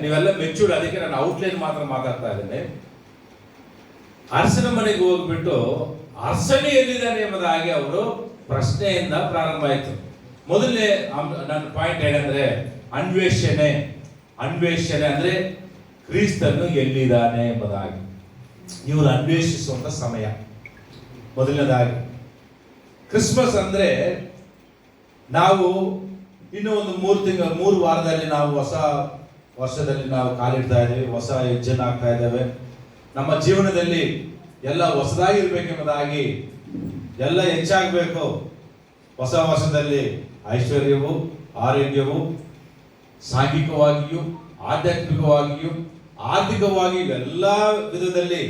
ನೀವೆಲ್ಲ ಮೆಚೂರ್ಡ್, ಅದಕ್ಕೆ ನಾನು ಔಟ್ಲೈನ್ ಮಾತ್ರ ಮಾತಾಡ್ತಾ ಇದ್ದೇನೆ. ಅರಸನ ಮನೆಗೆ ಹೋಗ್ಬಿಟ್ಟು ಅರಸನೇ ಎಲ್ಲಿದ್ದಾನೆ ಎಂಬುದಾಗಿ ಅವರು ಪ್ರಶ್ನೆಯಿಂದ ಪ್ರಾರಂಭ ಆಯಿತು. ಮೊದಲನೇ ನನ್ನ ಪಾಯಿಂಟ್ ಏನಂದ್ರೆ ಅನ್ವೇಷಣೆ ಅಂದ್ರೆ ಕ್ರಿಸ್ತನು ಎಲ್ಲಿದ್ದಾನೆ ಎಂಬುದಾಗಿ ಇವರು ಅನ್ವೇಷಿಸುವಂತ ಸಮಯ. ಮೊದಲನೇದಾಗಿ ಕ್ರಿಸ್ಮಸ್ ಅಂದ್ರೆ ನಾವು ಇನ್ನು ಒಂದು 3 ವಾರದಲ್ಲಿ ನಾವು ಹೊಸ ವರ್ಷದಲ್ಲಿ ನಾವು ಕಾಲಿಡ್ತಾ ಇದ್ದೇವೆ, ಹೊಸ ಹೆಜ್ಜೆನ ಆಗ್ತಾ ಇದ್ದೇವೆ. ನಮ್ಮ ಜೀವನದಲ್ಲಿ ಎಲ್ಲ ಹೊಸದಾಗಿರ್ಬೇಕೆಂಬುದಾಗಿ ಎಲ್ಲ ಹೆಚ್ಚಾಗಬೇಕು. ಹೊಸ ವರ್ಷದಲ್ಲಿ ಐಶ್ವರ್ಯವು, ಆರೋಗ್ಯವು, ಸಾಂಘಿಕವಾಗಿಯೂ, ಆಧ್ಯಾತ್ಮಿಕವಾಗಿಯೂ, ಆರ್ಥಿಕವಾಗಿಯೂ ಎಲ್ಲ ವಿಧದಲ್ಲಿ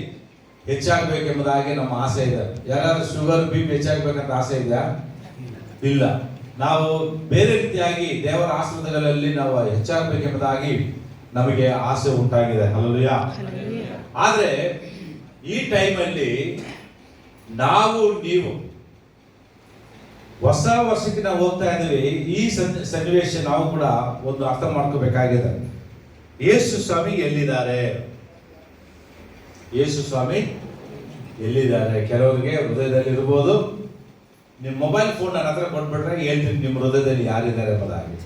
ಹೆಚ್ಚಾಗಬೇಕೆಂಬುದಾಗಿ ನಮ್ಮ ಆಸೆ ಇದೆ. ಯಾರಾದ್ರೂ ಶುಗರ್ BP ಹೆಚ್ಚಾಗಬೇಕಂತ ಆಸೆ ಇದೆಯಾ? ಇಲ್ಲ. ನಾವು ಬೇರೆ ರೀತಿಯಾಗಿ ದೇವರ ಆಶೀರ್ವಾದಗಳಲ್ಲಿ ನಾವು ಹೆಚ್ಚಾಗಬೇಕೆಂಬುದಾಗಿ ನಮಗೆ ಆಸೆ ಉಂಟಾಗಿದೆ. ಹಲ್ಲೆಲೂಯಾ. ಆದ್ರೆ ಈ ಟೈಮಲ್ಲಿ ನೀವು ಹೊಸ ವರ್ಷಕ್ಕೆ ನಾವು ಹೋಗ್ತಾ ಇದ್ದೀವಿ. ಈ ಸನ್ನಿವೇಶ ನಾವು ಕೂಡ ಒಂದು ಅರ್ಥ ಮಾಡ್ಕೋಬೇಕಾಗಿದೆ. ಯೇಸು ಸ್ವಾಮಿ ಎಲ್ಲಿದ್ದಾರೆ? ಯೇಸು ಸ್ವಾಮಿ ಎಲ್ಲಿದ್ದಾರೆ? ಕೆಲವರಿಗೆ ಹೃದಯದಲ್ಲಿ ಇರ್ಬೋದು. ನಿಮ್ಮ ಮೊಬೈಲ್ ಫೋನ್ ನನ್ನ ಹತ್ರ ಕೊಟ್ಬಿಟ್ರೆ ಹೇಳ್ತೀನಿ ನಿಮ್ಮ ಹೃದಯದಲ್ಲಿ ಯಾರಿದ್ದಾರೆ ಎಂಬುದಾಗಿ.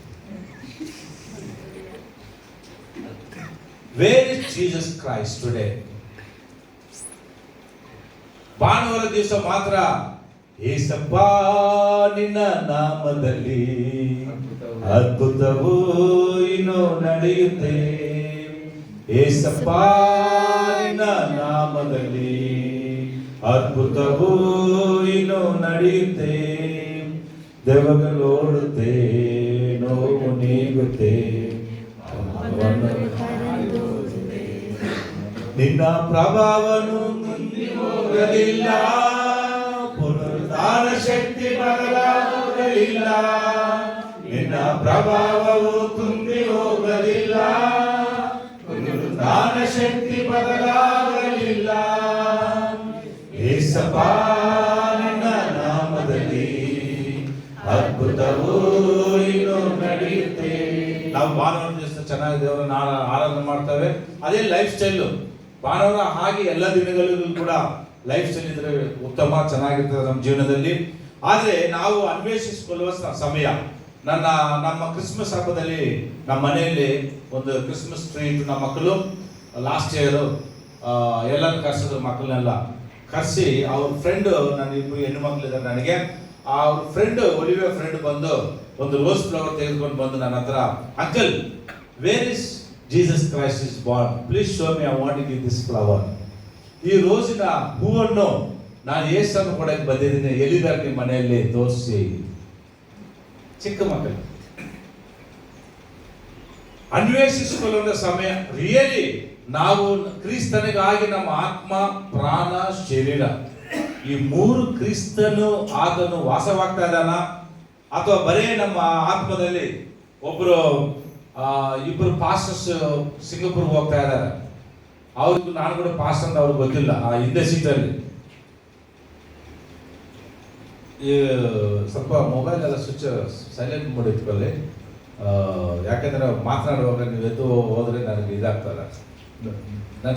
Wear is Jesus Christ today? ಭಾನುವಾರ ದಿವಸ ಮಾತ್ರ ಏಸಪ್ಪ ನಿನ್ನ ನಾಮದಲ್ಲಿ ಅದ್ಭುತವೂ ಇನ್ನು ನಡೆಯುತ್ತೆ. ಏಸಪ್ಪ ನಿನ್ನ ನಾಮದಲ್ಲಿ ಅದ್ಭುತವೂ ಇನ್ನು ನಡೆಯುತ್ತೆ. ದೆವ್ವಗಳೋಡುತ್ತೆ, ನೋವು ನೀಗುತ್ತೆ, ನಿನ್ನ ಪ್ರಭಾವನು ಹೋಗಲಿಲ್ಲ, ಪುನರುತ್ಥಾನ ಶಕ್ತಿ ಬದಲಾಗಲಿಲ್ಲ. ನಿನ್ನ ಪ್ರಭಾವವು ತುಂಬಿ ಹೋಗಲಿಲ್ಲ, ಪುನರುತ್ಥಾನ ಶಕ್ತಿ ಬದಲಾಗಲಿಲ್ಲ. ಯೇಸಪ್ಪ ನಿನ್ನ ನಾಮದಲ್ಲಿ ಅದ್ಭುತವೂ ಇನ್ನು ನಡೆಯುತ್ತೆ. ನಾವು ಭಾನುವಾರ ದಿವಸ ಚೆನ್ನಾಗಿ ದೇವರನ್ನ ಆರಾಧನೆ ಮಾಡ್ತೇವೆ. ಅದೇ ಲೈಫ್ ಸ್ಟೈಲು. ಭಾನುವಾರ ಹಾಗೆ ಎಲ್ಲ ದಿನಗಳಿಗೂ ಕೂಡ ಲೈಫ್ ಸ್ಟೈಲ್ ಇದ್ರೆ ಉತ್ತಮ, ಚೆನ್ನಾಗಿರ್ತದೆ ನಮ್ಮ ಜೀವನದಲ್ಲಿ. ಆದರೆ ನಾವು ಅನ್ವೇಷಿಸಿಕೊಳ್ಳುವ ಸಮಯ. ನಮ್ಮ ಕ್ರಿಸ್ಮಸ್ ಹಬ್ಬದಲ್ಲಿ ನಮ್ಮ ಮನೆಯಲ್ಲಿ ಒಂದು ಕ್ರಿಸ್ಮಸ್ ಟ್ರೀ ಇಟ್ಟು ನಮ್ಮ ಮಕ್ಕಳು ಲಾಸ್ಟ್ ಇಯರ್ ಎಲ್ಲರೂ ಕರೆಸಿದ್ರು. ಮಕ್ಕಳನ್ನೆಲ್ಲ ಕರೆಸಿ ಅವ್ರ ಫ್ರೆಂಡ್, ನನ್ನ 2 ಹೆಣ್ಣು ಮಕ್ಕಳಿದ್ದಾರೆ ನನಗೆ. ಅವ್ರ ಫ್ರೆಂಡ್ ಒಲಿವಿಯಾ ಫ್ರೆಂಡ್ ಬಂದು ಒಂದು ರೋಸ್ ಫ್ಲವರ್ ತೆಗೆದುಕೊಂಡು ಬಂದು ನನ್ನ ಹತ್ರ, uncle where is Jesus Christ is born, please show me, I want to give this flower. ಈ ರೋಸಿನ ಹೂವನ್ನು ನಾನು ಯೇಸನ್ನು ಕೊಡಕ್ಕೆ ಬಂದಿದ್ದೀನಿ, ಎಲ್ಲಿದ್ದಾರೆ ನಿಮ್ಮ ಮನೆಯಲ್ಲಿ ತೋರಿಸಿ. ಚಿಕ್ಕ ಮಕ್ಕಳು ಅನ್ವೇಷಿಸಿಕೊಳ್ಳುವ ಸಮಯ. ರಿಯಲಿ ನಾವು ಕ್ರಿಸ್ತನಿಗಾಗಿ ನಮ್ಮ ಆತ್ಮ, ಪ್ರಾಣ, ಶರೀರ ಈ 3 ಕ್ರಿಸ್ತನು ಆತನು ವಾಸವಾಗ್ತಾ ಇದ್ದಾನ, ಅಥವಾ ಬರೇ ನಮ್ಮ ಆತ್ಮದಲ್ಲಿ? ಇಬ್ಬರು ಪಾಸ್ಟರ್ಸ್ ಸಿಂಗಾಪುರ್ ಹೋಗ್ತಾ ಇದ್ದಾರೆ. ಅವ್ರಿಗೂ ನಾನು ಕೂಡ ಪಾಸ್ ಅಂತ ಅವ್ರಿಗೆ ಗೊತ್ತಿಲ್ಲ. ಆ ಹಿಂದೆ ಸೀಟಲ್ಲಿ ಸ್ವಲ್ಪ ಮೊಬೈಲ್ ಎಲ್ಲ ಸ್ವಿಚ್ ಸೈಲೆಂಟ್ ಮಾಡಿ ಇಟ್ಕೊಳ್ಳಿ. ಯಾಕಂದ್ರೆ ಮಾತನಾಡುವಾಗ ನೀವು ಎದ್ದು ಹೋದ್ರೆ ನನಗೆ ಇದಾಗ್ತದೆ.